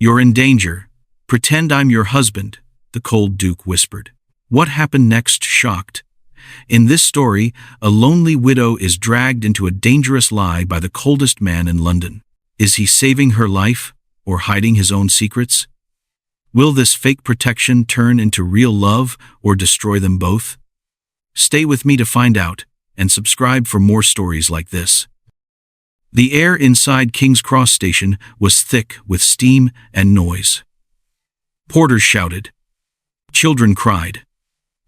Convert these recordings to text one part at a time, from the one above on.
"You're in danger. Pretend I'm your husband," the cold Duke whispered. What happened next shocked. In this story, a lonely widow is dragged into a dangerous lie by the coldest man in London. Is he saving her life or hiding his own secrets? Will this fake protection turn into real love or destroy them both? Stay with me to find out, and subscribe for more stories like this. The air inside King's Cross Station was thick with steam and noise. Porters shouted. Children cried.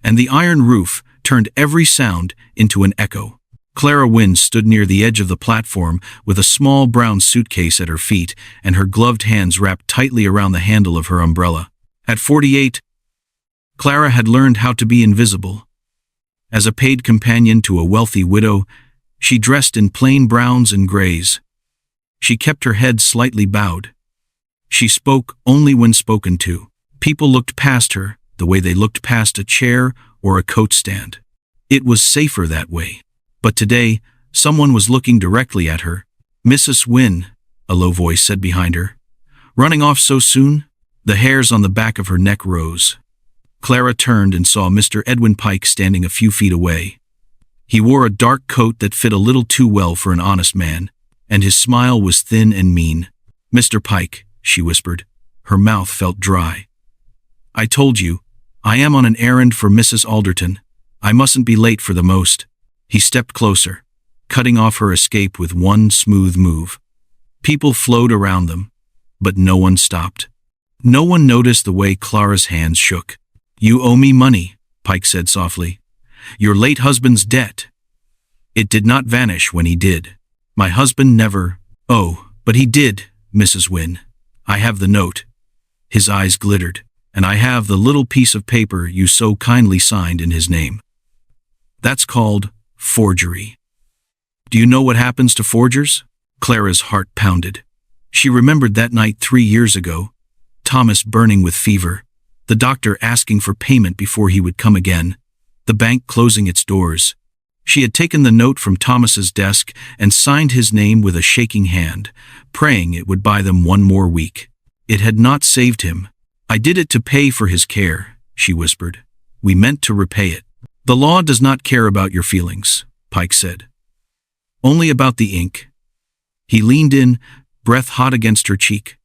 And the iron roof turned every sound into an echo. Clara Wynne stood near the edge of the platform with a small brown suitcase at her feet and her gloved hands wrapped tightly around the handle of her umbrella. At 48, Clara had learned how to be invisible. As a paid companion to a wealthy widow, she dressed in plain browns and grays. She kept her head slightly bowed. She spoke only when spoken to. People looked past her the way they looked past a chair or a coat stand. It was safer that way. But today, someone was looking directly at her. "Mrs. Wynne," a low voice said behind her. "Running off so soon?" The hairs on the back of her neck rose. Clara turned and saw Mr. Edwin Pike standing a few feet away. He wore a dark coat that fit a little too well for an honest man, and his smile was thin and mean. "Mr. Pike," she whispered. Her mouth felt dry. "I told you, I am on an errand for Mrs. Alderton. I mustn't be late for the most." He stepped closer, cutting off her escape with one smooth move. People flowed around them, but no one stopped. No one noticed the way Clara's hands shook. "You owe me money," Pike said softly. "Your late husband's debt. It did not vanish when he did. My husband never—" "Oh, but he did, Mrs. Wynne. I have the note." His eyes glittered. "And I have the little piece of paper you so kindly signed in his name. That's called forgery. Do you know what happens to forgers?" Clara's heart pounded. She remembered that night 3 years ago, Thomas burning with fever, the doctor asking for payment before he would come again, the bank closing its doors. She had taken the note from Thomas's desk and signed his name with a shaking hand, praying it would buy them one more week. It had not saved him. "I did it to pay for his care," she whispered. "We meant to repay it." "The law does not care about your feelings," Pike said. "Only about the ink." He leaned in, breath hot against her cheek.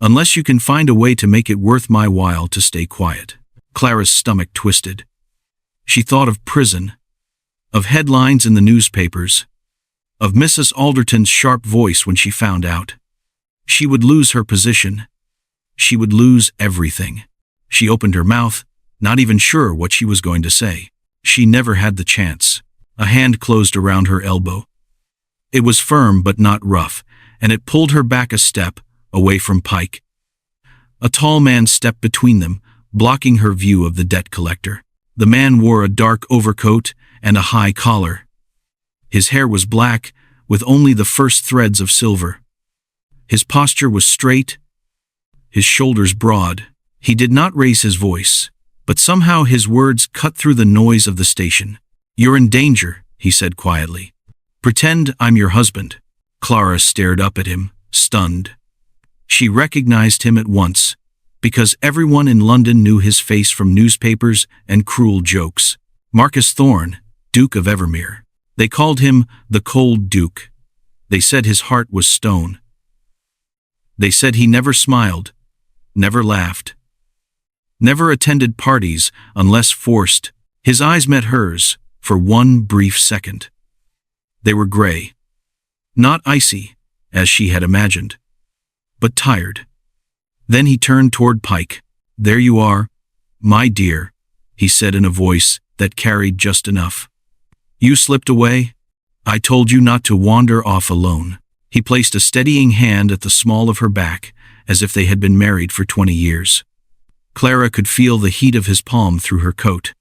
"Unless you can find a way to make it worth my while to stay quiet." Clara's stomach twisted. She thought of prison, of headlines in the newspapers, of Mrs. Alderton's sharp voice when she found out. She would lose her position. She would lose everything. She opened her mouth, not even sure what she was going to say. She never had the chance. A hand closed around her elbow. It was firm but not rough, and it pulled her back a step, away from Pike. A tall man stepped between them, blocking her view of the debt collector. The man wore a dark overcoat and a high collar. His hair was black, with only the first threads of silver. His posture was straight, his shoulders broad. He did not raise his voice, but somehow his words cut through the noise of the station. "You're in danger," he said quietly. "Pretend I'm your husband." Clara stared up at him, stunned. She recognized him at once, because everyone in London knew his face from newspapers and cruel jokes. Marcus Thorne, Duke of Evermere. They called him the Cold Duke. They said his heart was stone. They said he never smiled, never laughed, never attended parties unless forced. His eyes met hers for one brief second. They were gray, not icy, as she had imagined, but tired. Then he turned toward Pike. "There you are, my dear," he said in a voice that carried just enough. "You slipped away? I told you not to wander off alone." He placed a steadying hand at the small of her back, as if they had been married for 20 years. Clara could feel the heat of his palm through her coat.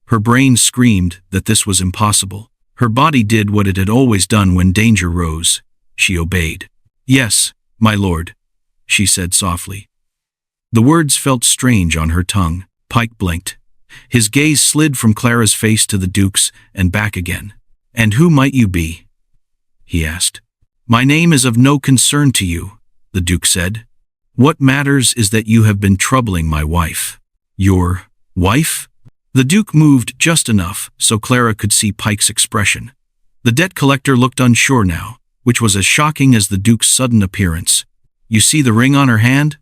Her brain screamed that this was impossible. Her body did what it had always done when danger rose. She obeyed. "Yes, my lord," she said softly. The words felt strange on her tongue. Pike blinked. His gaze slid from Clara's face to the Duke's and back again. "And who might you be?" he asked. "My name is of no concern to you," the Duke said. What matters is that you have been troubling my wife." "Your wife?" The Duke moved just enough so Clara could see Pike's expression. The debt collector looked unsure now, which was as shocking as the Duke's sudden appearance. "You see the ring on her hand?"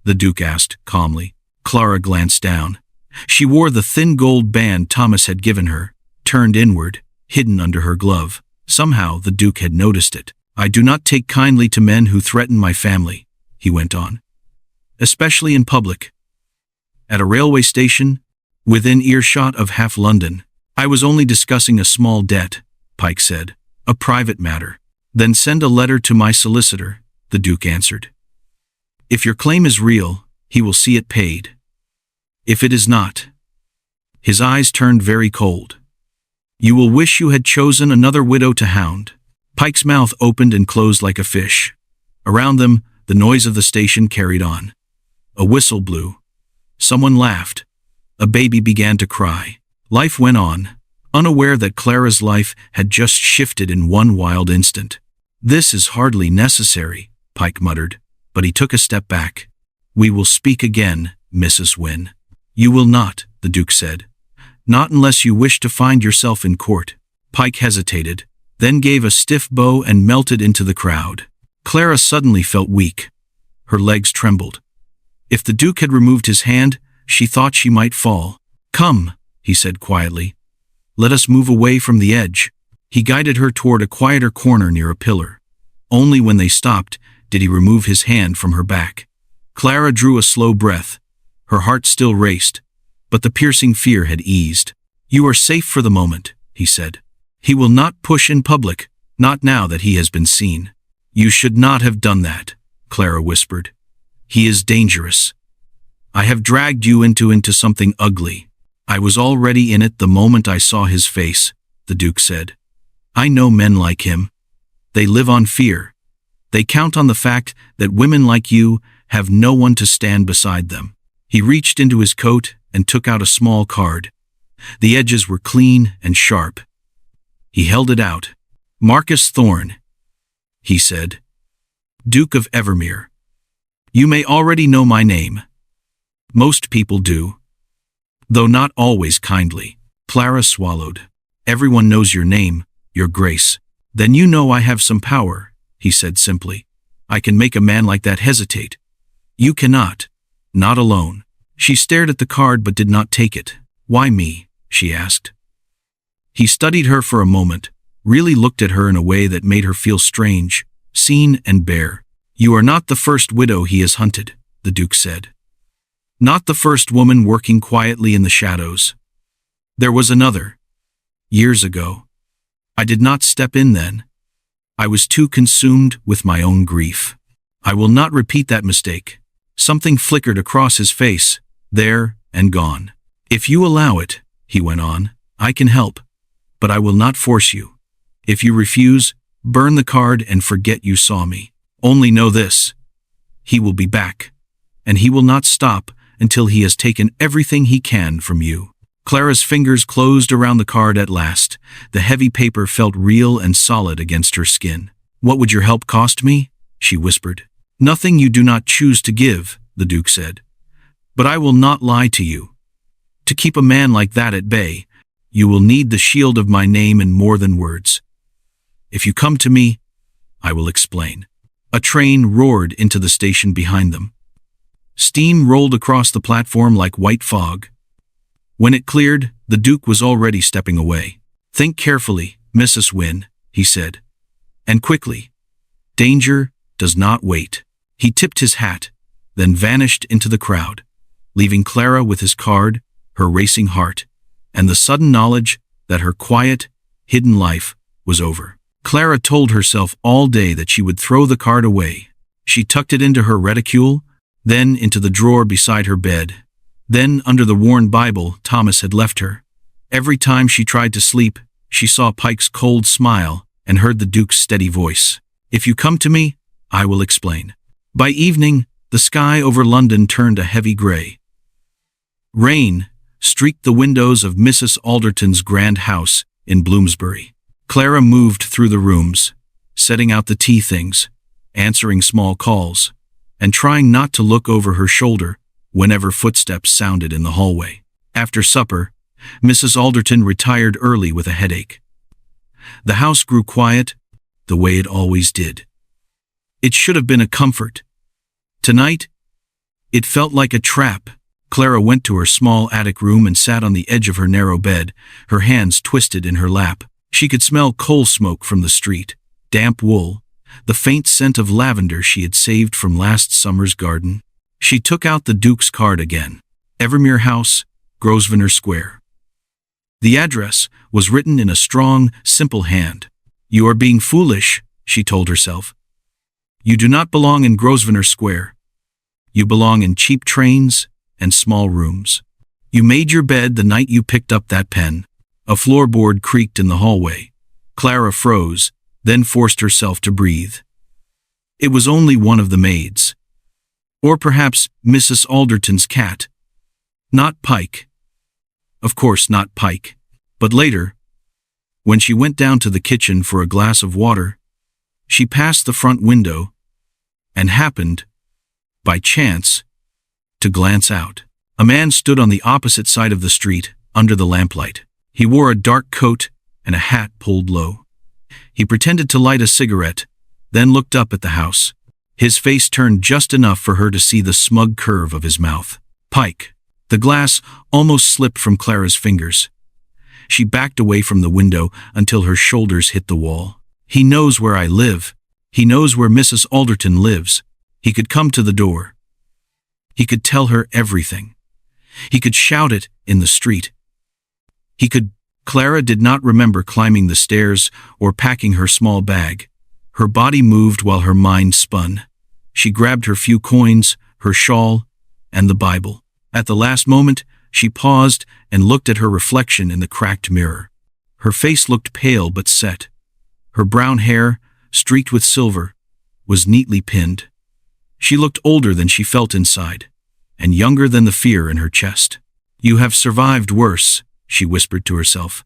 the Duke asked calmly. Clara glanced down. She wore the thin gold band Thomas had given her, turned inward, hidden under her glove. Somehow the Duke had noticed it. "I do not take kindly to men who threaten my family," he went on. "Especially in public. At a railway station, within earshot of half London." "I was only discussing a small debt," Pike said. "A private matter." "Then send a letter to my solicitor," the Duke answered. "If your claim is real, he will see it paid. If it is not—" His eyes turned very cold. "You will wish you had chosen another widow to hound." Pike's mouth opened and closed like a fish. Around them, the noise of the station carried on. A whistle blew. Someone laughed. A baby began to cry. Life went on, unaware that Clara's life had just shifted in one wild instant. "This is hardly necessary," Pike muttered, but he took a step back. "We will speak again, Mrs. Wynne." "You will not," the Duke said. "Not unless you wish to find yourself in court." Pike hesitated, then gave a stiff bow and melted into the crowd. Clara suddenly felt weak. Her legs trembled. If the Duke had removed his hand, she thought she might fall. "Come," he said quietly. "Let us move away from the edge." He guided her toward a quieter corner near a pillar. Only when they stopped did he remove his hand from her back. Clara drew a slow breath. Her heart still raced, but the piercing fear had eased. "You are safe for the moment," he said. "He will not push in public, not now that he has been seen." "You should not have done that," Clara whispered. "He is dangerous. I have dragged you into something ugly." "I was already in it the moment I saw his face," the Duke said. "I know men like him. They live on fear. They count on the fact that women like you have no one to stand beside them." He reached into his coat and took out a small card. The edges were clean and sharp. He held it out. "Marcus Thorne," he said. "Duke of Evermere. You may already know my name. Most people do, though not always kindly." Clara swallowed. "Everyone knows your name, Your Grace." "Then you know I have some power," he said simply. "I can make a man like that hesitate. You cannot. Not alone." She stared at the card but did not take it. "Why me?" she asked. He studied her for a moment, really looked at her in a way that made her feel strange, seen and bare. "You are not the first widow he has hunted," the Duke said. "Not the first woman working quietly in the shadows. There was another. Years ago. I did not step in then. I was too consumed with my own grief. I will not repeat that mistake." Something flickered across his face, there and gone. "If you allow it," he went on, "I can help, but I will not force you. If you refuse, burn the card and forget you saw me. Only know this: he will be back, and he will not stop until he has taken everything he can from you." Clara's fingers closed around the card at last. The heavy paper felt real and solid against her skin. "What would your help cost me?" she whispered. "Nothing you do not choose to give," the Duke said. "But I will not lie to you. To keep a man like that at bay, you will need the shield of my name and more than words. If you come to me, I will explain." A train roared into the station behind them. Steam rolled across the platform like white fog. When it cleared, the Duke was already stepping away. "Think carefully, Mrs. Wynne," he said. "And quickly. Danger does not wait." He tipped his hat, then vanished into the crowd, leaving Clara with his card, her racing heart, and the sudden knowledge that her quiet, hidden life was over. Clara told herself all day that she would throw the card away. She tucked it into her reticule, then into the drawer beside her bed, then under the worn Bible Thomas had left her. Every time she tried to sleep, she saw Pike's cold smile and heard the Duke's steady voice. "If you come to me, I will explain." By evening, the sky over London turned a heavy gray. Rain streaked the windows of Mrs. Alderton's grand house in Bloomsbury. Clara moved through the rooms, setting out the tea things, answering small calls. and trying not to look over her shoulder whenever footsteps sounded in the hallway. After supper, Mrs. Alderton retired early with a headache. The house grew quiet, the way it always did. It should have been a comfort. Tonight, it felt like a trap. Clara went to her small attic room and sat on the edge of her narrow bed, her hands twisted in her lap. She could smell coal smoke from the street, damp wool, the faint scent of lavender she had saved from last summer's garden. She took out the Duke's card again. Evermere House, Grosvenor Square. The address was written in a strong, simple hand. "You are being foolish," she told herself. "You do not belong in Grosvenor Square. You belong in cheap trains and small rooms. You made your bed the night you picked up that pen." A floorboard creaked in the hallway. Clara froze, then forced herself to breathe. It was only one of the maids. Or perhaps Mrs. Alderton's cat. Not Pike. Of course not Pike. But later, when she went down to the kitchen for a glass of water, she passed the front window and happened, by chance, to glance out. A man stood on the opposite side of the street, under the lamplight. He wore a dark coat and a hat pulled low. He pretended to light a cigarette, then looked up at the house. His face turned just enough for her to see the smug curve of his mouth. "Pike." The glass almost slipped from Clara's fingers. She backed away from the window until her shoulders hit the wall. "He knows where I live. He knows where Mrs. Alderton lives. He could come to the door. He could tell her everything. He could shout it in the street. He could." Clara did not remember climbing the stairs or packing her small bag. Her body moved while her mind spun. She grabbed her few coins, her shawl, and the Bible. At the last moment, she paused and looked at her reflection in the cracked mirror. Her face looked pale but set. Her brown hair, streaked with silver, was neatly pinned. She looked older than she felt inside, and younger than the fear in her chest. "You have survived worse," she whispered to herself.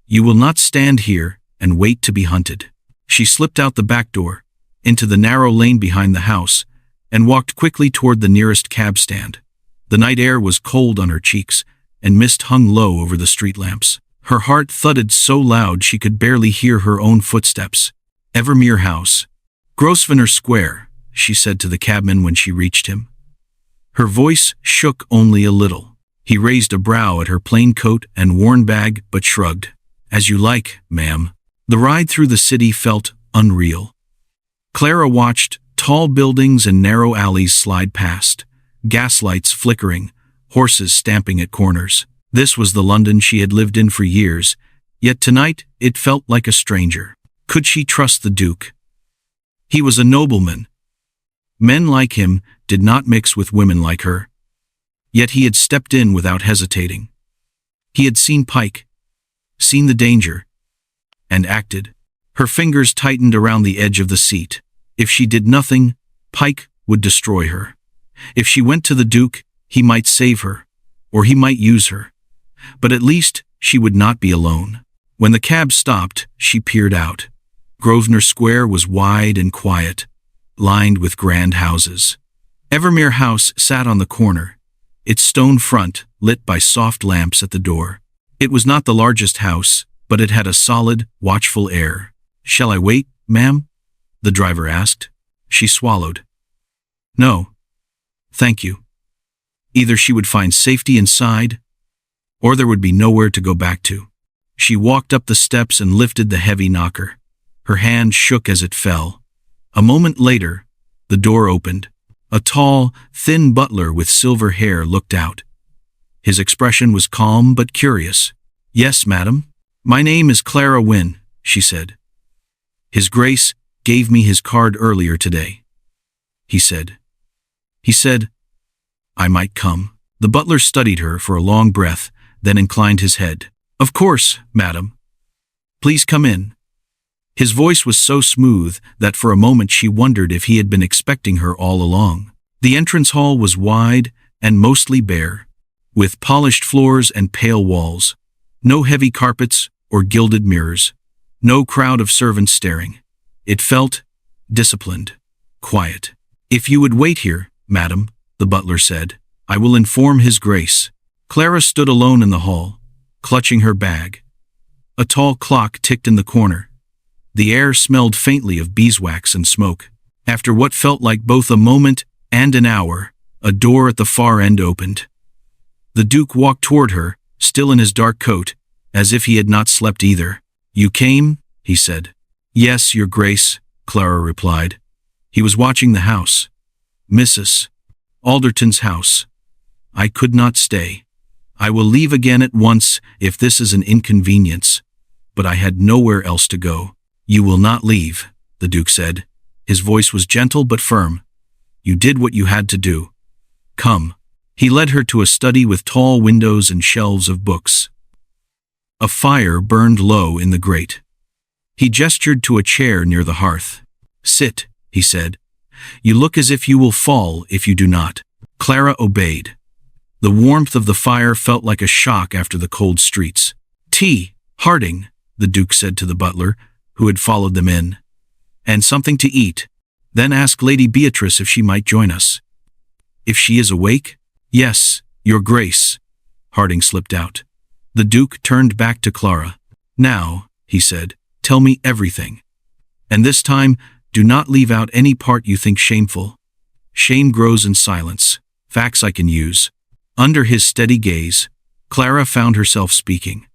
"You will not stand here and wait to be hunted." She slipped out the back door, into the narrow lane behind the house, and walked quickly toward the nearest cab stand. The night air was cold on her cheeks, and mist hung low over the street lamps. Her heart thudded so loud she could barely hear her own footsteps. "Evermere House, Grosvenor Square," she said to the cabman when she reached him. Her voice shook only a little. He raised a brow at her plain coat and worn bag, but shrugged. "As you like, ma'am." The ride through the city felt unreal. Clara watched tall buildings and narrow alleys slide past, gaslights flickering, horses stamping at corners. This was the London she had lived in for years, yet tonight it felt like a stranger. Could she trust the Duke? He was a nobleman. Men like him did not mix with women like her. Yet he had stepped in without hesitating. He had seen Pike, seen the danger, and acted. Her fingers tightened around the edge of the seat. If she did nothing, Pike would destroy her. If she went to the Duke, he might save her, or he might use her. But at least she would not be alone. When the cab stopped, she peered out. Grosvenor Square was wide and quiet, lined with grand houses. Evermere House sat on the corner, its stone front lit by soft lamps at the door. It was not the largest house, but it had a solid, watchful air. "Shall I wait, ma'am?" the driver asked. She swallowed. "No, thank you." Either she would find safety inside, or there would be nowhere to go back to. She walked up the steps and lifted the heavy knocker. Her hand shook as it fell. A moment later, the door opened. A tall, thin butler with silver hair looked out. His expression was calm but curious. "Yes, madam. My name is Clara Wynne," she said. "His Grace gave me his card earlier today," he said. "He said I might come." The butler studied her for a long breath, then inclined his head. "Of course, madam. Please come in." His voice was so smooth that for a moment she wondered if he had been expecting her all along. The entrance hall was wide and mostly bare, with polished floors and pale walls. No heavy carpets or gilded mirrors. No crowd of servants staring. It felt disciplined, quiet. "If you would wait here, madam," the butler said, "I will inform his grace." Clara stood alone in the hall, clutching her bag. A tall clock ticked in the corner. The air smelled faintly of beeswax and smoke. After what felt like both a moment and an hour, a door at the far end opened. The Duke walked toward her, still in his dark coat, as if he had not slept either. "You came?" he said. "Yes, your grace," Clara replied. He was watching the house. "Mrs. Alderton's house. I could not stay. I will leave again at once if this is an inconvenience, but I had nowhere else to go." "You will not leave," the Duke said. His voice was gentle but firm. "You did what you had to do. Come." He led her to a study with tall windows and shelves of books. A fire burned low in the grate. He gestured to a chair near the hearth. "Sit," he said. "You look as if you will fall if you do not." Clara obeyed. The warmth of the fire felt like a shock after the cold streets. "Tea, Harding," the Duke said to the butler, who had followed them in. "And something to eat. Then ask Lady Beatrice if she might join us." "If she is awake?" "Yes, your grace." Harding slipped out. The Duke turned back to Clara. "Now," he said, "tell me everything. And this time, do not leave out any part you think shameful. Shame grows in silence. Facts I can use." Under his steady gaze, Clara found herself speaking.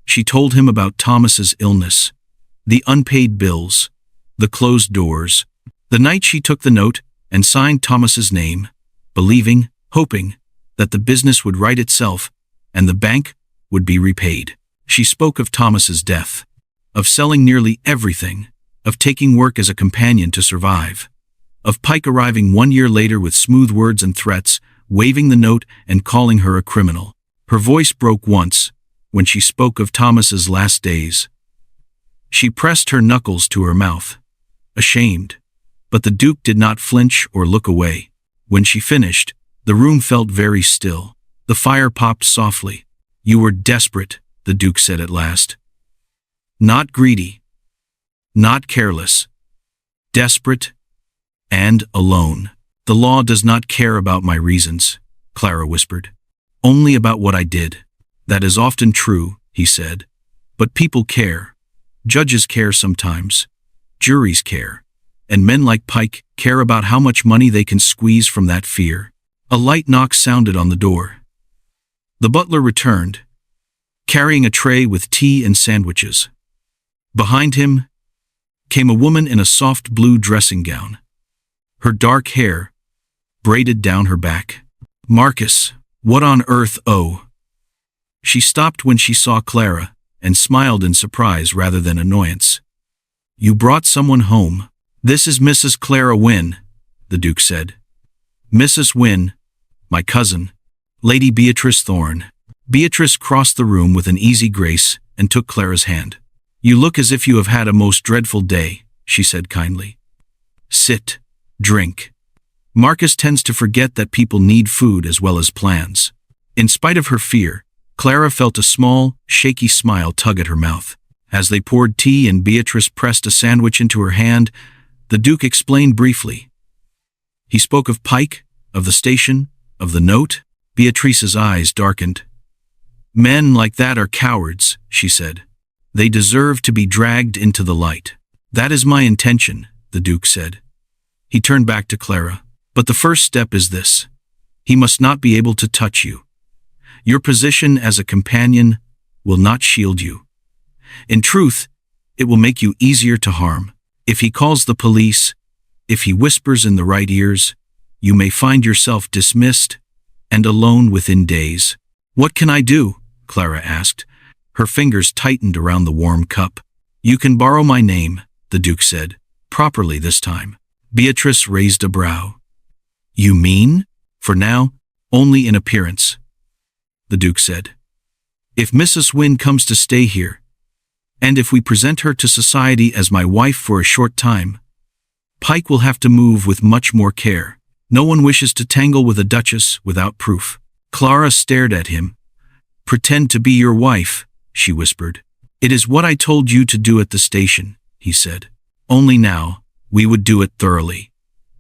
She told him about Thomas's illness, the unpaid bills, the closed doors, the night she took the note and signed Thomas's name, believing, hoping, that the business would right itself and the bank would be repaid. She spoke of Thomas's death, of selling nearly everything, of taking work as a companion to survive, of Pike arriving 1 year later with smooth words and threats, waving the note and calling her a criminal. Her voice broke once, when she spoke of Thomas's last days. She pressed her knuckles to her mouth, ashamed, but the Duke did not flinch or look away. When she finished, the room felt very still. The fire popped softly. "You were desperate," the Duke said at last. "Not greedy, not careless, desperate, and alone." "The law does not care about my reasons," Clara whispered. "Only about what I did." "That is often true," he said. "But people care. Judges care sometimes. Juries care. And men like Pike care about how much money they can squeeze from that fear." A light knock sounded on the door. The butler returned, carrying a tray with tea and sandwiches. Behind him came a woman in a soft blue dressing gown, her dark hair braided down her back. "Marcus, what on earth, oh?" She stopped when she saw Clara, and smiled in surprise rather than annoyance. "You brought someone home." "This is Mrs. Clara Wynne," the Duke said. "Mrs. Wynne, my cousin, Lady Beatrice Thorne." Beatrice crossed the room with an easy grace and took Clara's hand. "You look as if you have had a most dreadful day," she said kindly. "Sit, drink." Marcus tends to forget that people need food as well as plans. In spite of her fear, Clara felt a small, shaky smile tug at her mouth. As they poured tea and Beatrice pressed a sandwich into her hand, the Duke explained briefly. He spoke of Pike, of the station, of the note. Beatrice's eyes darkened. "Men like that are cowards," she said. "They deserve to be dragged into the light." "That is my intention," the Duke said. He turned back to Clara. "But the first step is this. He must not be able to touch you. Your position as a companion will not shield you. In truth, it will make you easier to harm. If he calls the police, if he whispers in the right ears, you may find yourself dismissed and alone within days." "What can I do?" Clara asked. Her fingers tightened around the warm cup. "You can borrow my name," the Duke said, properly this time. Beatrice raised a brow. "You mean?" "For now, only in appearance," the Duke said. "If Mrs. Wynne comes to stay here, and if we present her to society as my wife for a short time, Pike will have to move with much more care. No one wishes to tangle with a duchess without proof." Clara stared at him. "Pretend to be your wife," she whispered. "It is what I told you to do at the station," he said. "Only now, we would do it thoroughly.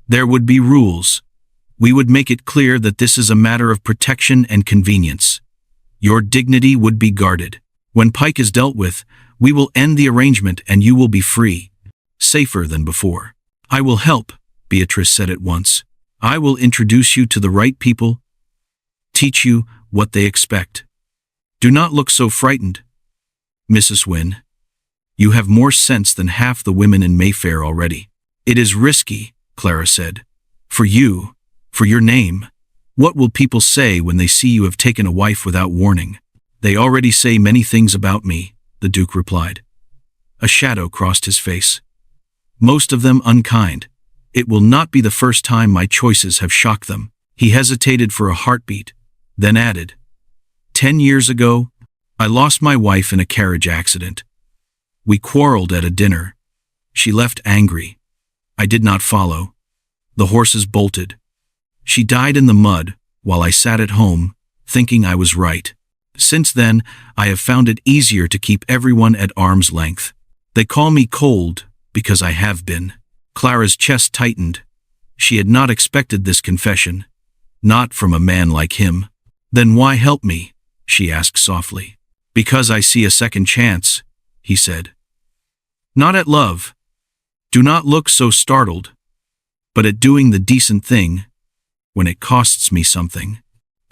There would be rules. We would make it clear that this is a matter of protection and convenience. Your dignity would be guarded. When Pike is dealt with, we will end the arrangement and you will be free, safer than before. I will help, Beatrice said at once. I will introduce you to the right people, teach you what they expect. Do not look so frightened, Mrs. Wynne. You have more sense than half the women in Mayfair already. It is risky, Clara said. For you, for your name. What will people say when they see you have taken a wife without warning? They already say many things about me, the Duke replied. A shadow crossed his face. Most of them unkind. It will not be the first time my choices have shocked them. He hesitated for a heartbeat, then added, 10 years ago, I lost my wife in a carriage accident. We quarreled at a dinner. She left angry. I did not follow. The horses bolted. She died in the mud while I sat at home, thinking I was right. Since then, I have found it easier to keep everyone at arm's length. They call me cold because I have been. Clara's chest tightened. She had not expected this confession. Not from a man like him. Then why help me? She asked softly. Because I see a second chance, he said. Not at love. Do not look so startled. But at doing the decent thing, when it costs me something.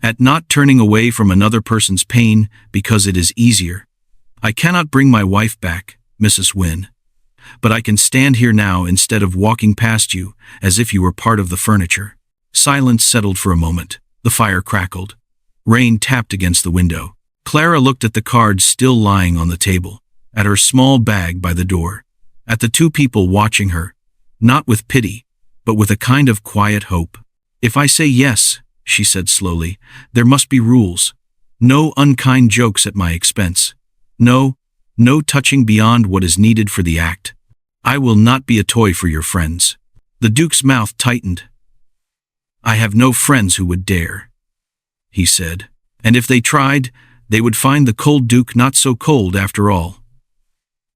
At not turning away from another person's pain because it is easier. I cannot bring my wife back, Mrs. Wynne. But I can stand here now instead of walking past you as if you were part of the furniture. Silence settled for a moment. The fire crackled. Rain tapped against the window. Clara looked at the cards still lying on the table, at her small bag by the door, at the two people watching her, not with pity, but with a kind of quiet hope. If I say yes, she said slowly, there must be rules. No unkind jokes at my expense. No touching beyond what is needed for the act. I will not be a toy for your friends. The Duke's mouth tightened. I have no friends who would dare, he said. And if they tried, they would find the cold Duke not so cold after all.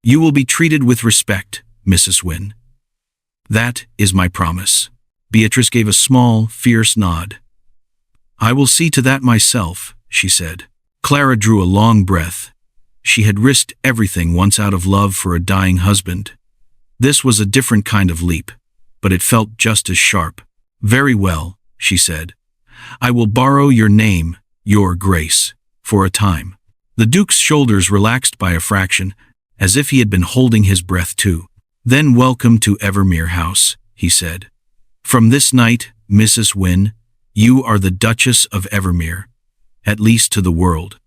You will be treated with respect, Mrs. Wynne. That is my promise. Beatrice gave a small, fierce nod. I will see to that myself, she said. Clara drew a long breath. She had risked everything once out of love for a dying husband. This was a different kind of leap, but it felt just as sharp. Very well, she said. I will borrow your name, your Grace, for a time. The Duke's shoulders relaxed by a fraction, as if he had been holding his breath too. Then welcome to Evermere House, he said. From this night, Mrs. Wynne, you are the Duchess of Evermere, at least to the world.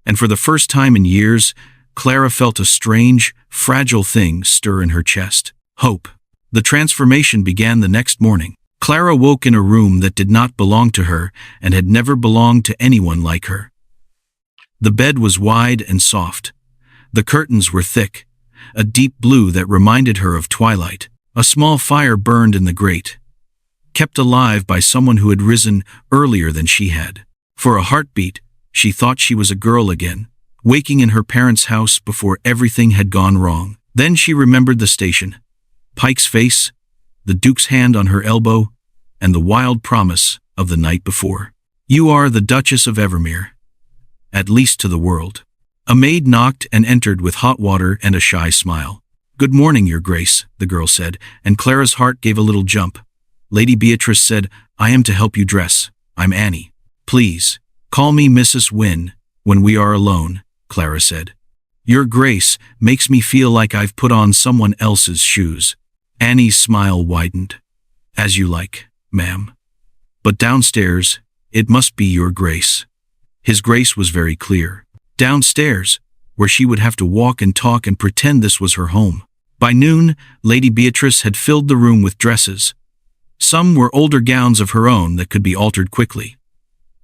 And for the first time in years, Clara felt a strange, fragile thing stir in her chest. Hope. The transformation began the next morning. Clara woke in a room that did not belong to her and had never belonged to anyone like her. The bed was wide and soft. The curtains were thick, a deep blue that reminded her of twilight. A small fire burned in the grate, kept alive by someone who had risen earlier than she had. For a heartbeat, she thought she was a girl again, waking in her parents' house before everything had gone wrong. Then she remembered the station, Pike's face, the Duke's hand on her elbow, and the wild promise of the night before. You are the Duchess of Evermere, at least to the world. A maid knocked and entered with hot water and a shy smile. Good morning, Your Grace, the girl said, and Clara's heart gave a little jump. Lady Beatrice said, I am to help you dress. I'm Annie. Please, call me Mrs. Wynne when we are alone, Clara said. Your Grace makes me feel like I've put on someone else's shoes. Annie's smile widened. As you like, ma'am. But downstairs, it must be Your Grace. His Grace was very clear. Downstairs, where she would have to walk and talk and pretend this was her home. By noon, Lady Beatrice had filled the room with dresses. Some were older gowns of her own that could be altered quickly.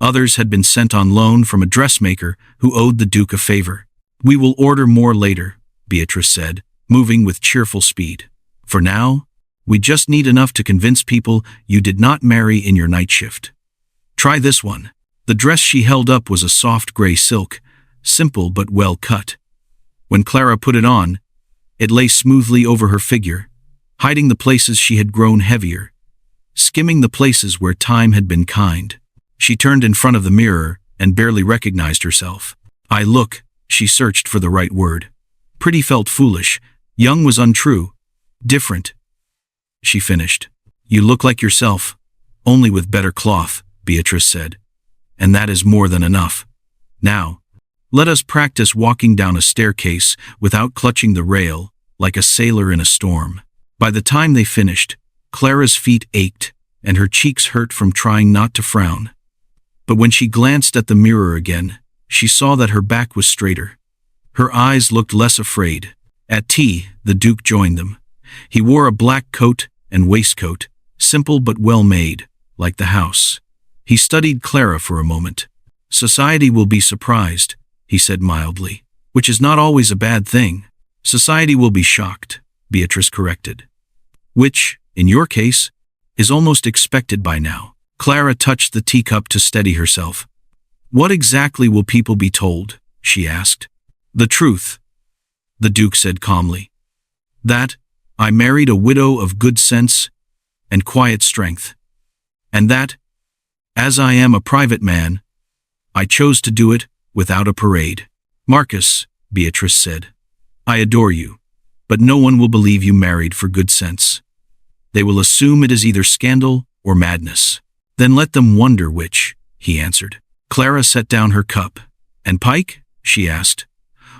Others had been sent on loan from a dressmaker who owed the Duke a favor. We will order more later, Beatrice said, moving with cheerful speed. For now, we just need enough to convince people you did not marry in your night shift. Try this one. The dress she held up was a soft gray silk, simple but well cut. When Clara put it on, it lay smoothly over her figure, hiding the places she had grown heavier. skimming the places where time had been kind. She turned in front of the mirror and barely recognized herself. She searched for the right word. Pretty felt foolish. Young was untrue. Different. She finished. You look like yourself, only with better cloth, Beatrice said. And that is more than enough. Now, let us practice walking down a staircase without clutching the rail, like a sailor in a storm. By the time they finished, Clara's feet ached, and her cheeks hurt from trying not to frown. But when she glanced at the mirror again, she saw that her back was straighter. Her eyes looked less afraid. At tea, the Duke joined them. He wore a black coat and waistcoat, simple but well made, like the house. He studied Clara for a moment. Society will be surprised, he said mildly, which is not always a bad thing. Society will be shocked, Beatrice corrected. Which, in your case, is almost expected by now. Clara touched the teacup to steady herself. What exactly will people be told? She asked. The truth, the Duke said calmly. That I married a widow of good sense and quiet strength. And that, as I am a private man, I chose to do it without a parade. Marcus, Beatrice said, I adore you, but no one will believe you married for good sense. They will assume it is either scandal or madness. Then let them wonder which, he answered. Clara set down her cup. And Pike? She asked.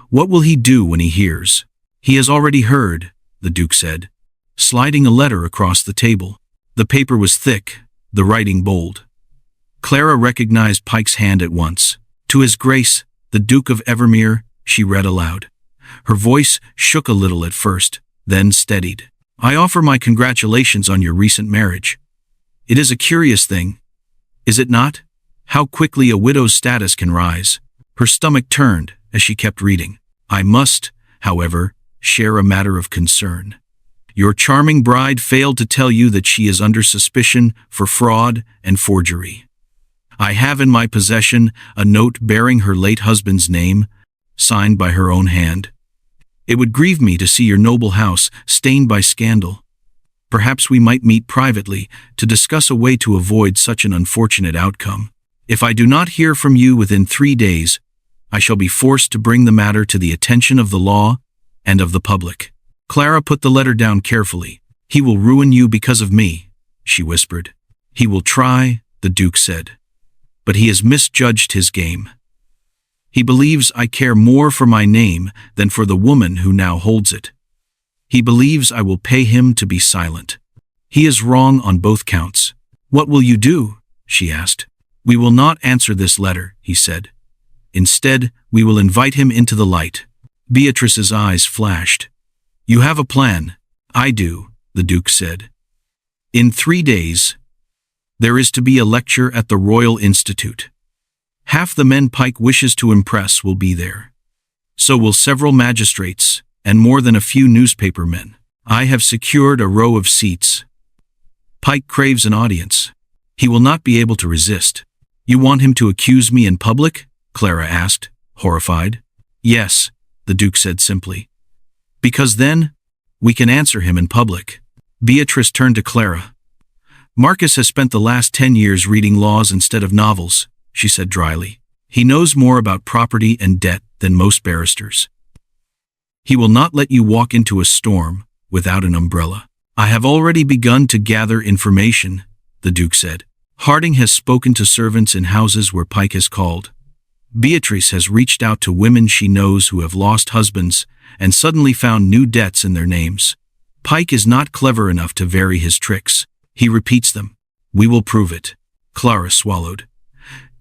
What will he do when he hears? He has already heard, the Duke said, sliding a letter across the table. The paper was thick, the writing bold. Clara recognized Pike's hand at once. To His Grace, the Duke of Evermere, she read aloud. Her voice shook a little at first, then steadied. I offer my congratulations on your recent marriage. It is a curious thing, is it not? How quickly a widow's status can rise. Her stomach turned as she kept reading. I must, however, share a matter of concern. Your charming bride failed to tell you that she is under suspicion for fraud and forgery. I have in my possession a note bearing her late husband's name, signed by her own hand. It would grieve me to see your noble house stained by scandal. Perhaps we might meet privately to discuss a way to avoid such an unfortunate outcome. If I do not hear from you within 3 days, I shall be forced to bring the matter to the attention of the law and of the public. Clara put the letter down carefully. He will ruin you because of me, she whispered. He will try, the Duke said. But he has misjudged his game. He believes I care more for my name than for the woman who now holds it. He believes I will pay him to be silent. He is wrong on both counts. What will you do? She asked. We will not answer this letter, he said. Instead, we will invite him into the light. Beatrice's eyes flashed. You have a plan. I do, the Duke said. In 3 days, there is to be a lecture at the Royal Institute. Half the men Pike wishes to impress will be there. So will several magistrates, and more than a few newspaper men. I have secured a row of seats. Pike craves an audience. He will not be able to resist. You want him to accuse me in public? Clara asked, horrified. Yes, the Duke said simply. Because then, we can answer him in public. Beatrice turned to Clara. Marcus has spent the last 10 years reading laws instead of novels, she said dryly. He knows more about property and debt than most barristers. He will not let you walk into a storm without an umbrella. I have already begun to gather information, the Duke said. Harding has spoken to servants in houses where Pike has called. Beatrice has reached out to women she knows who have lost husbands and suddenly found new debts in their names. Pike is not clever enough to vary his tricks. He repeats them. We will prove it. Clara swallowed.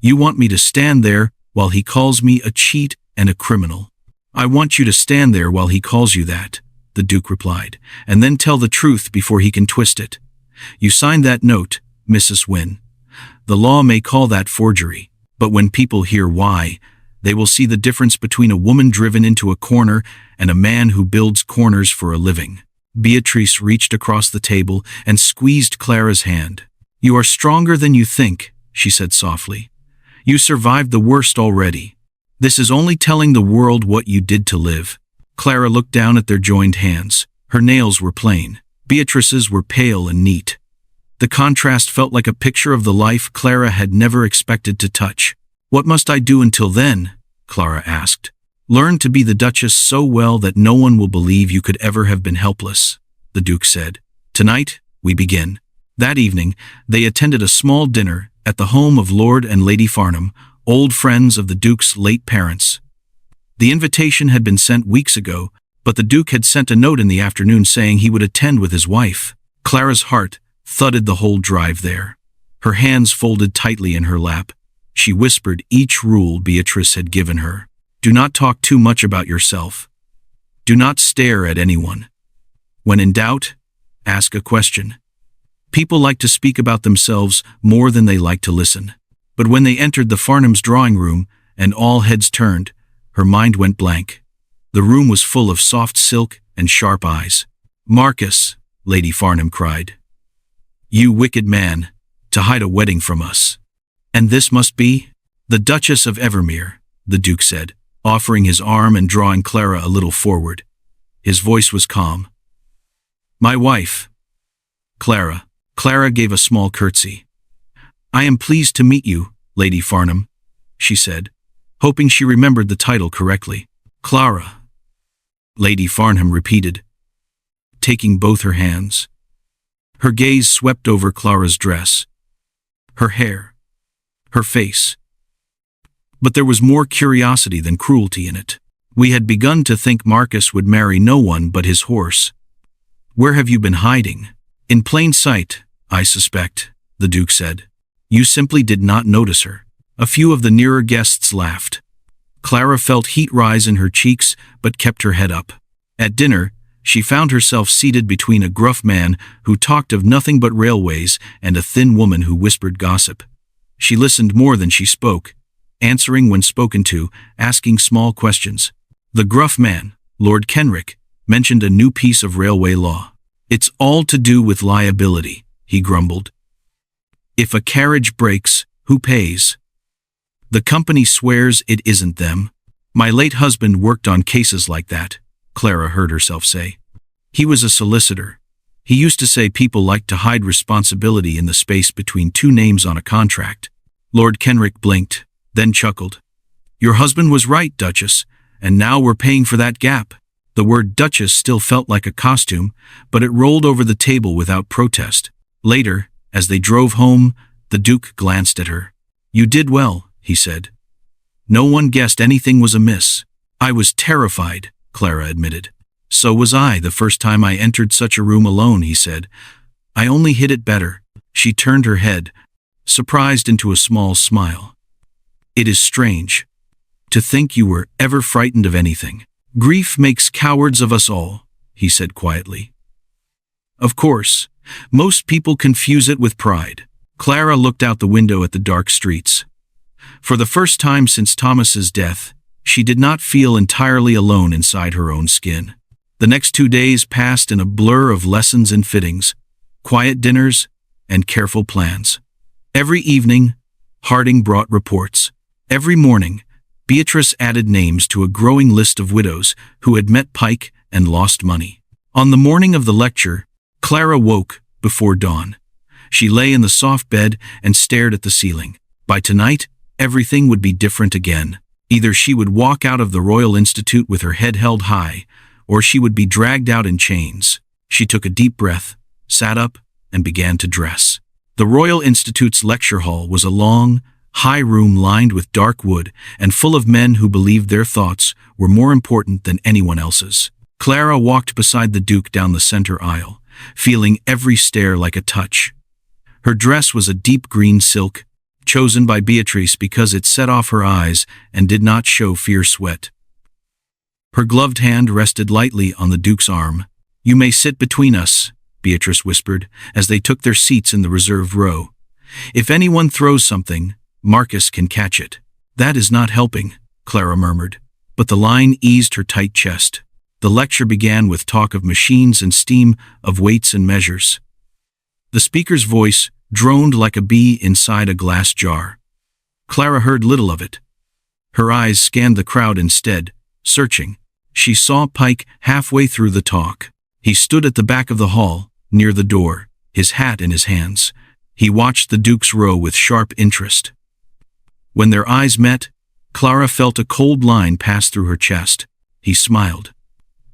You want me to stand there while he calls me a cheat and a criminal? I want you to stand there while he calls you that, the Duke replied, and then tell the truth before he can twist it. You signed that note, Mrs. Wynne. The law may call that forgery, but when people hear why, they will see the difference between a woman driven into a corner and a man who builds corners for a living. Beatrice reached across the table and squeezed Clara's hand. You are stronger than you think, she said softly. You survived the worst already. This is only telling the world what you did to live. Clara looked down at their joined hands. Her nails were plain. Beatrice's were pale and neat. The contrast felt like a picture of the life Clara had never expected to touch. "What must I do until then?" Clara asked. "Learn to be the Duchess so well that no one will believe you could ever have been helpless," the Duke said. "Tonight, we begin." That evening, they attended a small dinner at the home of Lord and Lady Farnham, old friends of the Duke's late parents. The invitation had been sent weeks ago, but the Duke had sent a note in the afternoon saying he would attend with his wife. Clara's heart thudded the whole drive there. Her hands folded tightly in her lap. She whispered each rule Beatrice had given her. "Do not talk too much about yourself. Do not stare at anyone. When in doubt, ask a question." People like to speak about themselves more than they like to listen. But when they entered the Farnhams' drawing room and all heads turned, her mind went blank. The room was full of soft silk and sharp eyes. "Marcus," Lady Farnham cried. "You wicked man, to hide a wedding from us. And this must be?" "The Duchess of Evermere," the Duke said, offering his arm and drawing Clara a little forward. His voice was calm. "My wife, Clara." Clara gave a small curtsy. "I am pleased to meet you, Lady Farnham," she said, hoping she remembered the title correctly. "Clara," Lady Farnham repeated, taking both her hands. Her gaze swept over Clara's dress, her hair, her face. But there was more curiosity than cruelty in it. "We had begun to think Marcus would marry no one but his horse. Where have you been hiding?" "In plain sight, I suspect," the Duke said. "You simply did not notice her." A few of the nearer guests laughed. Clara felt heat rise in her cheeks but kept her head up. At dinner, she found herself seated between a gruff man who talked of nothing but railways and a thin woman who whispered gossip. She listened more than she spoke, answering when spoken to, asking small questions. The gruff man, Lord Kenrick, mentioned a new piece of railway law. "It's all to do with liability," he grumbled. "If a carriage breaks, who pays? The company swears it isn't them. My late husband worked on cases like that," Clara heard herself say. "He was a solicitor. He used to say people like to hide responsibility in the space between two names on a contract." Lord Kenrick blinked, then chuckled. "Your husband was right, Duchess, and now we're paying for that gap." The word Duchess still felt like a costume, but it rolled over the table without protest. Later, as they drove home, the Duke glanced at her. "You did well," he said. "No one guessed anything was amiss." "I was terrified," Clara admitted. "So was I the first time I entered such a room alone," he said. "I only hid it better." She turned her head, surprised into a small smile. "It is strange to think you were ever frightened of anything." "Grief makes cowards of us all," he said quietly. "Of course, most people confuse it with pride." Clara looked out the window at the dark streets. For the first time since Thomas's death, she did not feel entirely alone inside her own skin. The next 2 days passed in a blur of lessons and fittings, quiet dinners, and careful plans. Every evening, Harding brought reports. Every morning, Beatrice added names to a growing list of widows who had met Pike and lost money. On the morning of the lecture, Clara woke before dawn. She lay in the soft bed and stared at the ceiling. By tonight, everything would be different again. Either she would walk out of the Royal Institute with her head held high, or she would be dragged out in chains. She took a deep breath, sat up, and began to dress. The Royal Institute's lecture hall was a long, high room lined with dark wood and full of men who believed their thoughts were more important than anyone else's. Clara walked beside the Duke down the center aisle, feeling every stare like a touch. Her dress was a deep green silk, chosen by Beatrice because it set off her eyes and did not show fierce sweat. Her gloved hand rested lightly on the Duke's arm. "You may sit between us," Beatrice whispered, as they took their seats in the reserved row. "If anyone throws something, Marcus can catch it." "That is not helping," Clara murmured, but the line eased her tight chest. The lecture began with talk of machines and steam, of weights and measures. The speaker's voice droned like a bee inside a glass jar. Clara heard little of it. Her eyes scanned the crowd instead, searching. She saw Pike halfway through the talk. He stood at the back of the hall, near the door, his hat in his hands. He watched the Duke's row with sharp interest. When their eyes met, Clara felt a cold line pass through her chest. He smiled.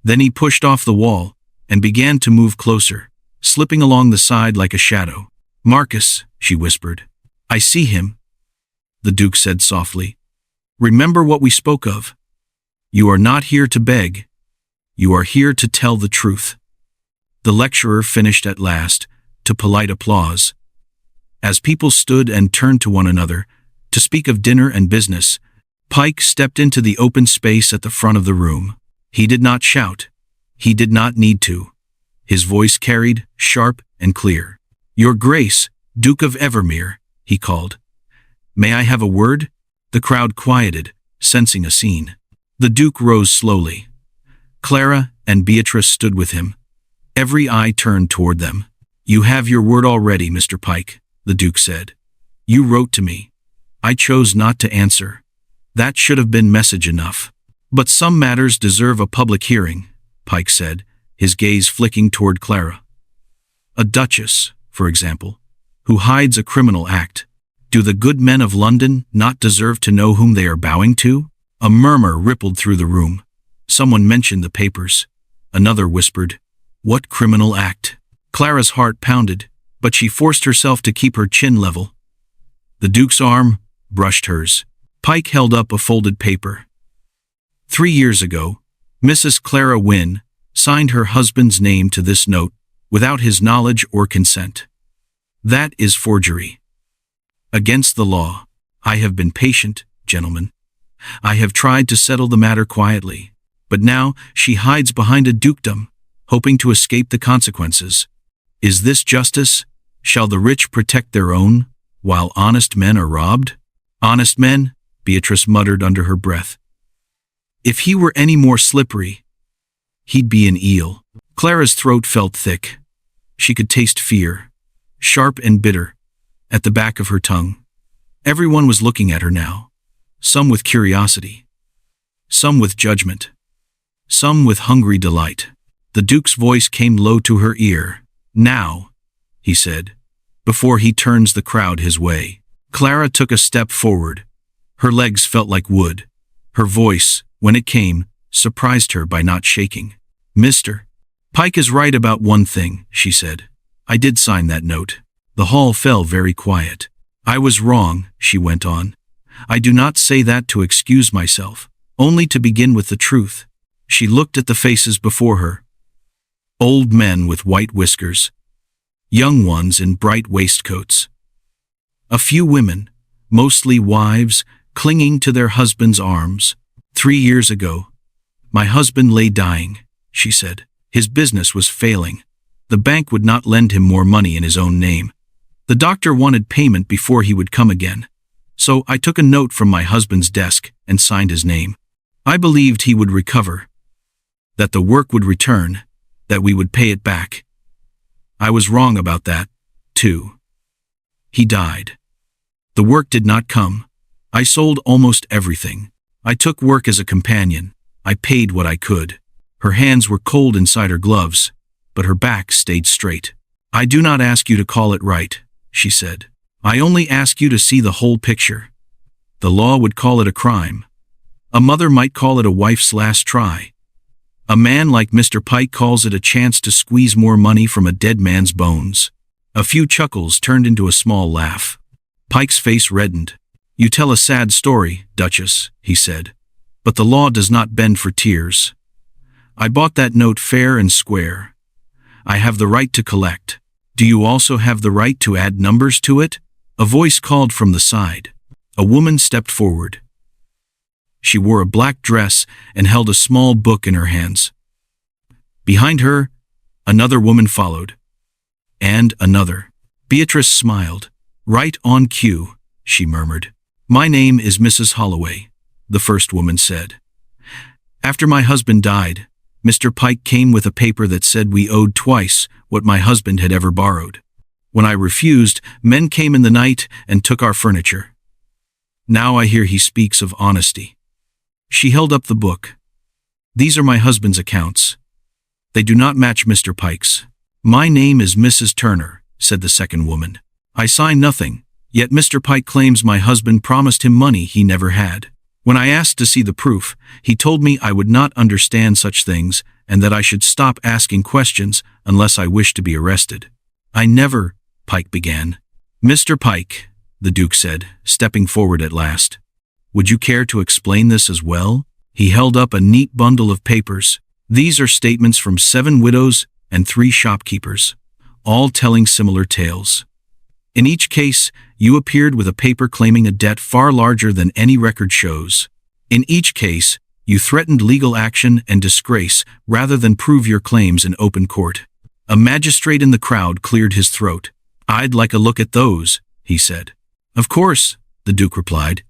Then he pushed off the wall and began to move closer, slipping along the side like a shadow. "Marcus," she whispered. "I see him," the Duke said softly. "Remember what we spoke of. You are not here to beg. You are here to tell the truth." The lecturer finished at last, to polite applause. As people stood and turned to one another to speak of dinner and business, Pike stepped into the open space at the front of the room. He did not shout. He did not need to. His voice carried, sharp and clear. "Your Grace, Duke of Evermere," he called. "May I have a word?" The crowd quieted, sensing a scene. The Duke rose slowly. Clara and Beatrice stood with him. Every eye turned toward them. "You have your word already, Mr. Pike," the Duke said. "You wrote to me. I chose not to answer. That should have been message enough. But some matters deserve a public hearing," Pike said, his gaze flicking toward Clara. "A duchess, for example, who hides a criminal act. Do the good men of London not deserve to know whom they are bowing to?" A murmur rippled through the room. Someone mentioned the papers. Another whispered, "What criminal act?" Clara's heart pounded, but she forced herself to keep her chin level. The Duke's arm brushed hers. Pike held up a folded paper. 3 years ago, Mrs. Clara Wynne signed her husband's name to this note without his knowledge or consent. That is forgery. Against the law. I have been patient, gentlemen. I have tried to settle the matter quietly, but now she hides behind a dukedom, hoping to escape the consequences. Is this justice? Shall the rich protect their own, while honest men are robbed? Honest men? Beatrice muttered under her breath. If he were any more slippery, he'd be an eel. Clara's throat felt thick. She could taste fear, sharp and bitter, at the back of her tongue. Everyone was looking at her now. Some with curiosity, some with judgment, some with hungry delight. The Duke's voice came low to her ear. "Now," he said, before he turns the crowd his way. Clara took a step forward. Her legs felt like wood. Her voice, when it came, surprised her by not shaking. "Mr. Pike is right about one thing," she said. "I did sign that note." The hall fell very quiet. "I was wrong," she went on. "I do not say that to excuse myself, only to begin with the truth." She looked at the faces before her. Old men with white whiskers, young ones in bright waistcoats. A few women, mostly wives, clinging to their husbands' arms. 3 years ago, my husband lay dying, she said. His business was failing. The bank would not lend him more money in his own name. The doctor wanted payment before he would come again. So I took a note from my husband's desk and signed his name. I believed he would recover, that the work would return, that we would pay it back. I was wrong about that, too. He died. The work did not come. I sold almost everything. I took work as a companion. I paid what I could. Her hands were cold inside her gloves, but her back stayed straight. "I do not ask you to call it right," she said. "I only ask you to see the whole picture. The law would call it a crime. A mother might call it a wife's last try. A man like Mr. Pike calls it a chance to squeeze more money from a dead man's bones." A few chuckles turned into a small laugh. Pike's face reddened. "You tell a sad story, Duchess," he said, "but the law does not bend for tears. I bought that note fair and square. I have the right to collect. Do you also have the right to add numbers to it?" A voice called from the side. A woman stepped forward. She wore a black dress and held a small book in her hands. Behind her, another woman followed. And another. Beatrice smiled. "Right on cue," she murmured. "My name is Mrs. Holloway," the first woman said. "After my husband died, Mr. Pike came with a paper that said we owed twice what my husband had ever borrowed. When I refused, men came in the night and took our furniture. Now I hear he speaks of honesty." She held up the book. "These are my husband's accounts. They do not match Mr. Pike's. My name is Mrs. Turner," said the second woman. I sign nothing, yet Mr. Pike claims my husband promised him money he never had. When I asked to see the proof, he told me I would not understand such things and that I should stop asking questions unless I wished to be arrested. I never, Pike began. Mr. Pike, the Duke said, stepping forward at last. Would you care to explain this as well? He held up a neat bundle of papers. These are statements from 7 widows and 3 shopkeepers, all telling similar tales. In each case, you appeared with a paper claiming a debt far larger than any record shows. In each case, you threatened legal action and disgrace rather than prove your claims in open court. A magistrate in the crowd cleared his throat. I'd like a look at those, he said. Of course, the Duke replied.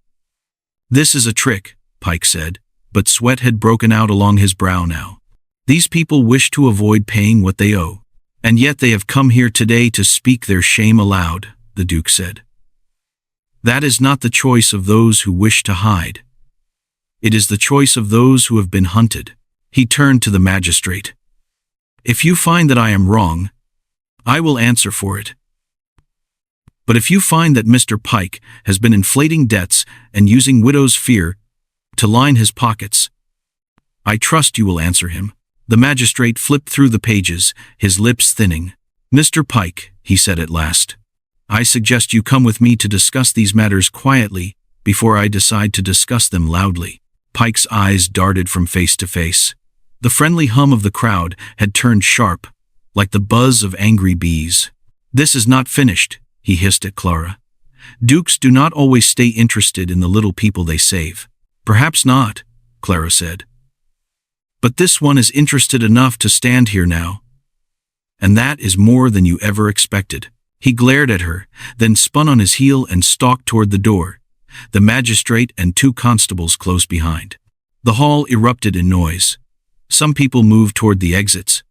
This is a trick, Pike said, but sweat had broken out along his brow now. These people wish to avoid paying what they owe. And yet they have come here today to speak their shame aloud, the Duke said. That is not the choice of those who wish to hide. It is the choice of those who have been hunted. He turned to the magistrate. If you find that I am wrong, I will answer for it. But if you find that Mr. Pike has been inflating debts and using widow's fear to line his pockets, I trust you will answer him. The magistrate flipped through the pages, his lips thinning. Mr. Pike, he said at last, I suggest you come with me to discuss these matters quietly before I decide to discuss them loudly. Pike's eyes darted from face to face. The friendly hum of the crowd had turned sharp, like the buzz of angry bees. This is not finished, he hissed at Clara. Dukes do not always stay interested in the little people they save. Perhaps not, Clara said. But this one is interested enough to stand here now. And that is more than you ever expected. He glared at her, then spun on his heel and stalked toward the door. The magistrate and 2 constables close behind. The hall erupted in noise. Some people moved toward the exits.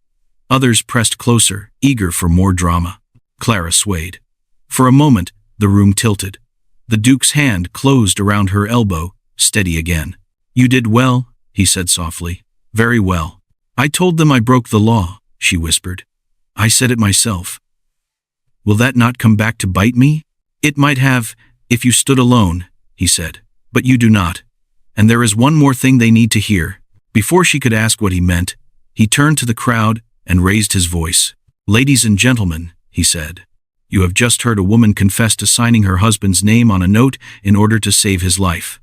Others pressed closer, eager for more drama. Clara swayed. For a moment, the room tilted. The Duke's hand closed around her elbow, steady again. You did well, he said softly. Very well. I told them I broke the law, she whispered. I said it myself. Will that not come back to bite me? It might have, if you stood alone, he said. But you do not. And there is one more thing they need to hear. Before she could ask what he meant, he turned to the crowd and raised his voice. Ladies and gentlemen, he said, you have just heard a woman confess to signing her husband's name on a note in order to save his life.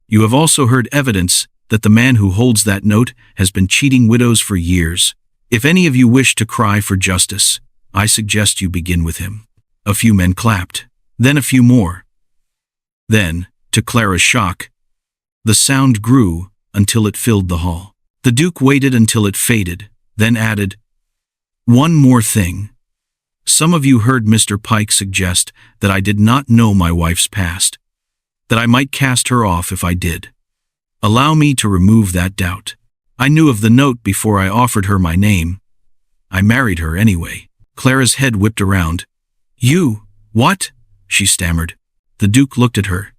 You have also heard evidence that the man who holds that note has been cheating widows for years. If any of you wish to cry for justice, I suggest you begin with him. A few men clapped, then a few more. Then, to Clara's shock, the sound grew until it filled the hall. The Duke waited until it faded, then added, one more thing. Some of you heard Mr. Pike suggest that I did not know my wife's past, that I might cast her off if I did. Allow me to remove that doubt. I knew of the note before I offered her my name. I married her anyway. Clara's head whipped around. You, what? She stammered. The Duke looked at her.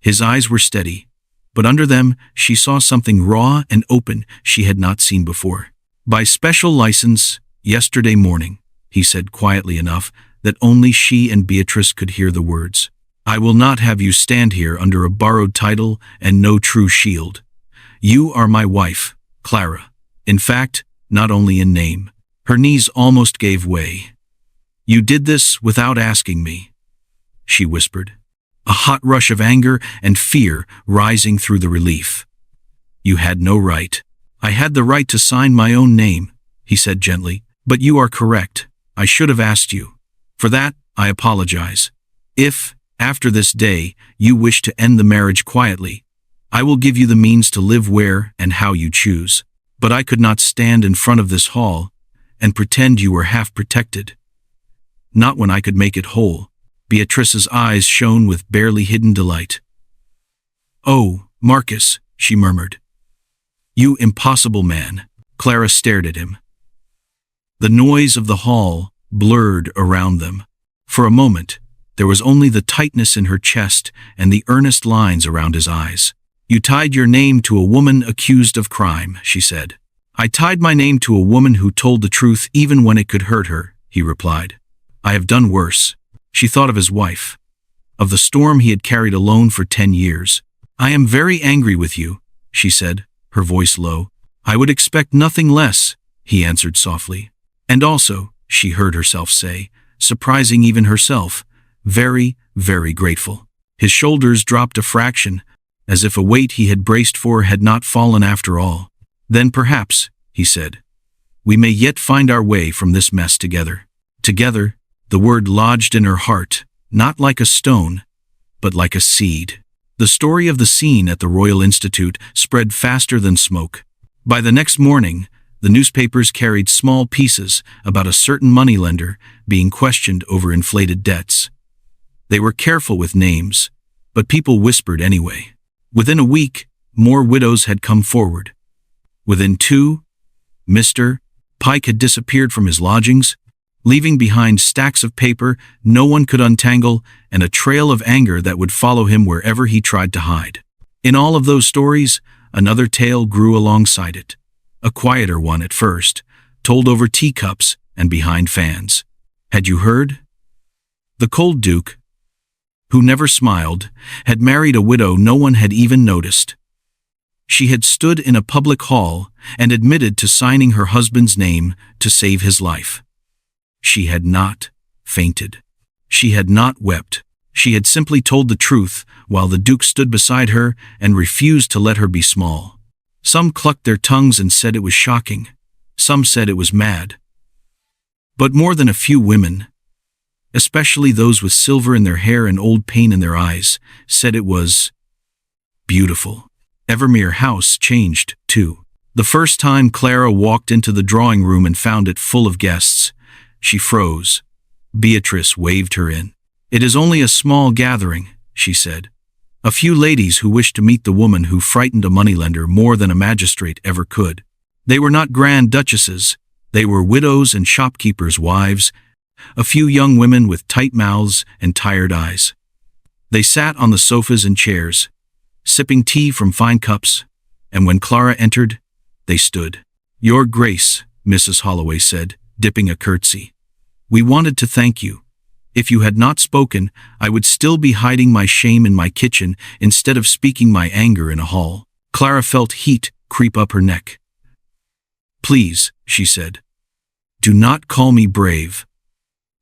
His eyes were steady, but under them she saw something raw and open she had not seen before. By special license, yesterday morning, he said quietly enough that only she and Beatrice could hear the words. I will not have you stand here under a borrowed title and no true shield. You are my wife, Clara. In fact, not only in name. Her knees almost gave way. You did this without asking me, she whispered, a hot rush of anger and fear rising through the relief. You had no right. I had the right to sign my own name, he said gently, but you are correct. I should have asked you. For that, I apologize. If, after this day, you wish to end the marriage quietly, I will give you the means to live where and how you choose. But I could not stand in front of this hall and pretend you were half protected. Not when I could make it whole. Beatrice's eyes shone with barely hidden delight. Oh, Marcus, she murmured. You impossible man. Clara stared at him. The noise of the hall blurred around them. For a moment, there was only the tightness in her chest and the earnest lines around his eyes. You tied your name to a woman accused of crime, she said. I tied my name to a woman who told the truth even when it could hurt her, he replied. I have done worse. She thought of his wife, of the storm he had carried alone for 10 years. I am very angry with you, she said, her voice low. I would expect nothing less, he answered softly. And also, she heard herself say, surprising even herself, very, very grateful. His shoulders dropped a fraction, as if a weight he had braced for had not fallen after all. Then perhaps, he said, we may yet find our way from this mess together. Together, the word lodged in her heart, not like a stone, but like a seed. The story of the scene at the Royal Institute spread faster than smoke. By the next morning, the newspapers carried small pieces about a certain moneylender being questioned over inflated debts. They were careful with names, but people whispered anyway. Within a week, more widows had come forward. Within 2, Mr. Pike had disappeared from his lodgings, leaving behind stacks of paper no one could untangle and a trail of anger that would follow him wherever he tried to hide. In all of those stories, another tale grew alongside it. A quieter one at first, told over teacups and behind fans. Had you heard? The cold Duke, who never smiled, had married a widow no one had even noticed. She had stood in a public hall and admitted to signing her husband's name to save his life. She had not fainted. She had not wept. She had simply told the truth while the Duke stood beside her and refused to let her be small. Some clucked their tongues and said it was shocking. Some said it was mad. But more than a few women, especially those with silver in their hair and old pain in their eyes, said it was beautiful. Evermere House changed, too. The first time Clara walked into the drawing room and found it full of guests, she froze. Beatrice waved her in. It is only a small gathering, she said. A few ladies who wished to meet the woman who frightened a moneylender more than a magistrate ever could. They were not grand duchesses. They were widows and shopkeepers' wives, a few young women with tight mouths and tired eyes. They sat on the sofas and chairs, sipping tea from fine cups, and when Clara entered, they stood. Your Grace, Mrs. Holloway said, dipping a curtsy. We wanted to thank you. If you had not spoken, I would still be hiding my shame in my kitchen instead of speaking my anger in a hall. Clara felt heat creep up her neck. Please, she said, do not call me brave.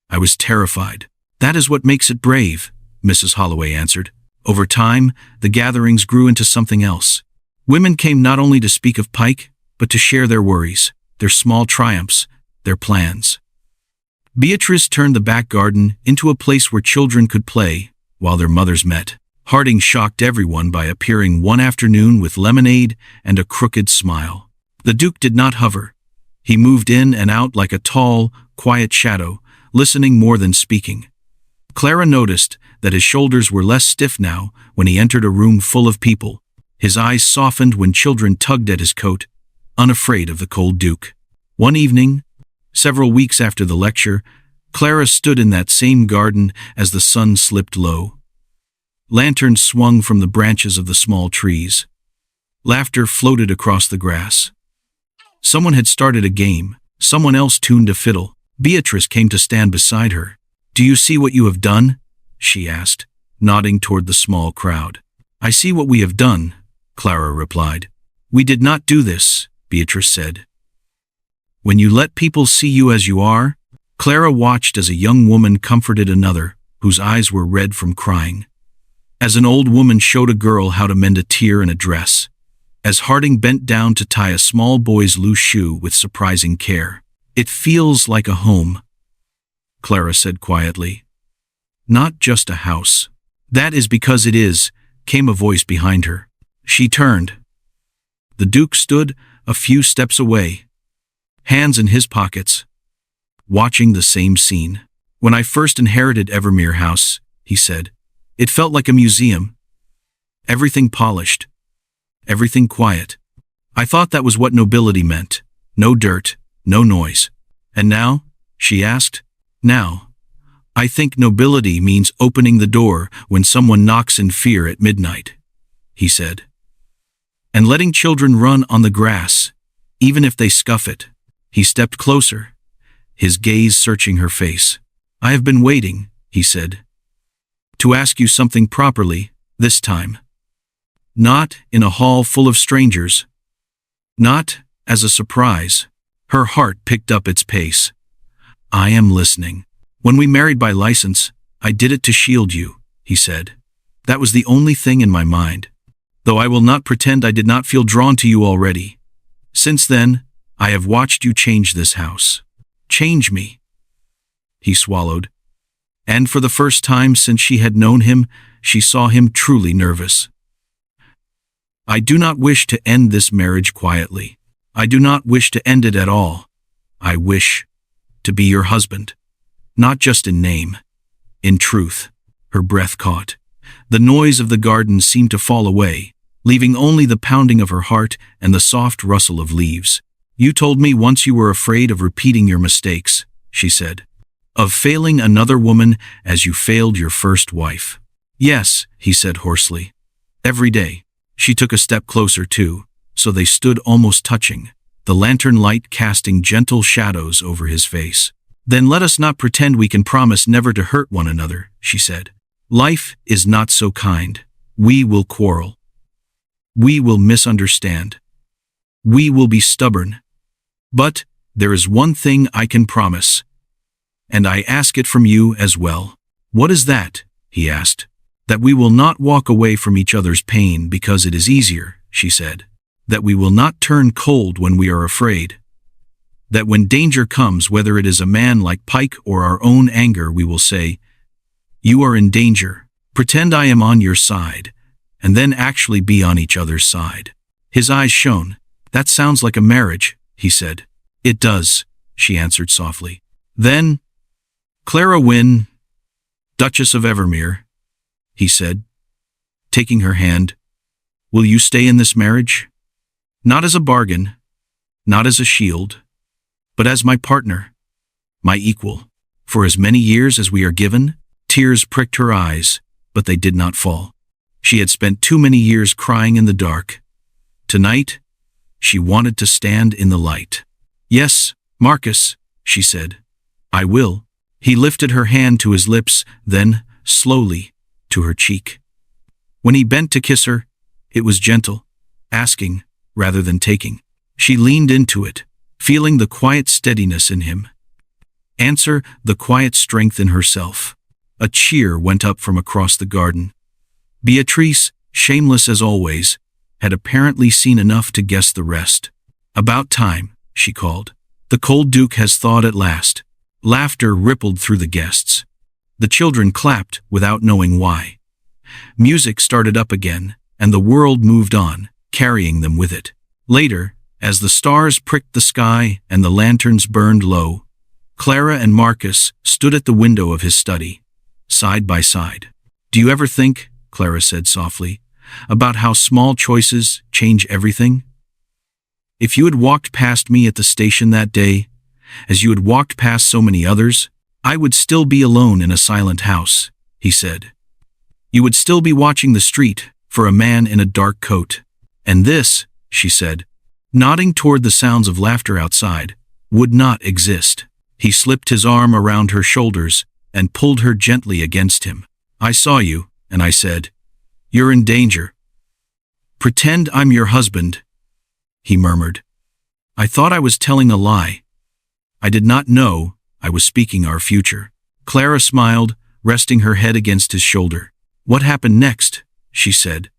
I was terrified. That is what makes it brave, Mrs. Holloway answered. Over time, the gatherings grew into something else. Women came not only to speak of Pike, but to share their worries, their small triumphs, their plans. Beatrice turned the back garden into a place where children could play while their mothers met. Harding shocked everyone by appearing one afternoon with lemonade and a crooked smile. The Duke did not hover. He moved in and out like a tall, quiet shadow, listening more than speaking. Clara noticed that his shoulders were less stiff now when he entered a room full of people. His eyes softened when children tugged at his coat, unafraid of the cold Duke. One evening, several weeks after the lecture, Clara stood in that same garden as the sun slipped low. Lanterns swung from the branches of the small trees. Laughter floated across the grass. Someone had started a game. Someone else tuned a fiddle. Beatrice came to stand beside her. Do you see what you have done? She asked, nodding toward the small crowd. I see what we have done, Clara replied. We did not do this, Beatrice said. When you let people see you as you are, Clara watched as a young woman comforted another, whose eyes were red from crying. As an old woman showed a girl how to mend a tear in a dress. As Harding bent down to tie a small boy's loose shoe with surprising care. It feels like a home, Clara said quietly. Not just a house. That is because it is, came a voice behind her. She turned. The Duke stood a few steps away, hands in his pockets, watching the same scene. When I first inherited Evermere House, he said, it felt like a museum. Everything polished, everything quiet. I thought that was what nobility meant. No dirt, no noise. And now? She asked. Now, I think nobility means opening the door when someone knocks in fear at midnight, he said. And letting children run on the grass, even if they scuff it. He stepped closer, his gaze searching her face. I have been waiting, he said, to ask you something properly, this time. Not in a hall full of strangers. Not as a surprise. Her heart picked up its pace. I am listening. When we married by license, I did it to shield you, he said. That was the only thing in my mind. Though I will not pretend I did not feel drawn to you already. Since then, I have watched you change this house. Change me. He swallowed. And for the first time since she had known him, she saw him truly nervous. I do not wish to end this marriage quietly. I do not wish to end it at all. I wish to be your husband. Not just in name. In truth. Her breath caught. The noise of the garden seemed to fall away, leaving only the pounding of her heart and the soft rustle of leaves. You told me once you were afraid of repeating your mistakes, she said. Of failing another woman as you failed your first wife. Yes, he said hoarsely. Every day. She took a step closer too, so they stood almost touching, the lantern light casting gentle shadows over his face. Then let us not pretend we can promise never to hurt one another, she said. Life is not so kind. We will quarrel. We will misunderstand. We will be stubborn. But there is one thing I can promise. And I ask it from you as well. What is that? He asked. That we will not walk away from each other's pain because it is easier, she said. That we will not turn cold when we are afraid. That when danger comes, whether it is a man like Pike or our own anger, we will say, you are in danger. Pretend I am on your side, and then actually be on each other's side. His eyes shone. That sounds like a marriage, he said. It does, she answered softly. Then, Clara Wynne, Duchess of Evermere, he said, taking her hand, will you stay in this marriage? Not as a bargain, not as a shield, but as my partner, my equal. For as many years as we are given, tears pricked her eyes, but they did not fall. She had spent too many years crying in the dark. Tonight, she wanted to stand in the light. Yes, Marcus, she said. I will. He lifted her hand to his lips, then, slowly, to her cheek. When he bent to kiss her, it was gentle, asking rather than taking. She leaned into it, feeling the quiet steadiness in him. Answer the quiet strength in herself. A cheer went up from across the garden. Beatrice, shameless as always, had apparently seen enough to guess the rest. About time, she called. The cold Duke has thawed at last. Laughter rippled through the guests. The children clapped without knowing why. Music started up again, and the world moved on, carrying them with it. Later, as the stars pricked the sky and the lanterns burned low, Clara and Marcus stood at the window of his study, side by side. Do you ever think, Clara said softly, about how small choices change everything? If you had walked past me at the station that day, as you had walked past so many others, I would still be alone in a silent house, he said. You would still be watching the street for a man in a dark coat. And this, she said, nodding toward the sounds of laughter outside, would not exist. He slipped his arm around her shoulders and pulled her gently against him. I saw you, and I said, you're in danger. Pretend I'm your husband, he murmured. I thought I was telling a lie. I did not know I was speaking our future. Clara smiled, resting her head against his shoulder. What happened next, she said,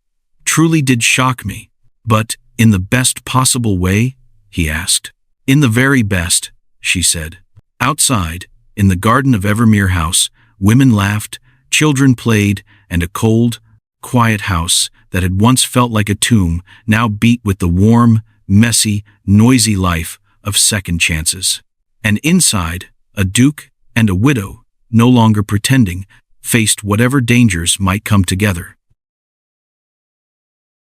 truly did shock me. But, in the best possible way, he asked. In the very best, she said. Outside, in the garden of Evermere House, women laughed, children played, and a cold, quiet house that had once felt like a tomb now beat with the warm, messy, noisy life of second chances. And inside, a duke and a widow, no longer pretending, faced whatever dangers might come together.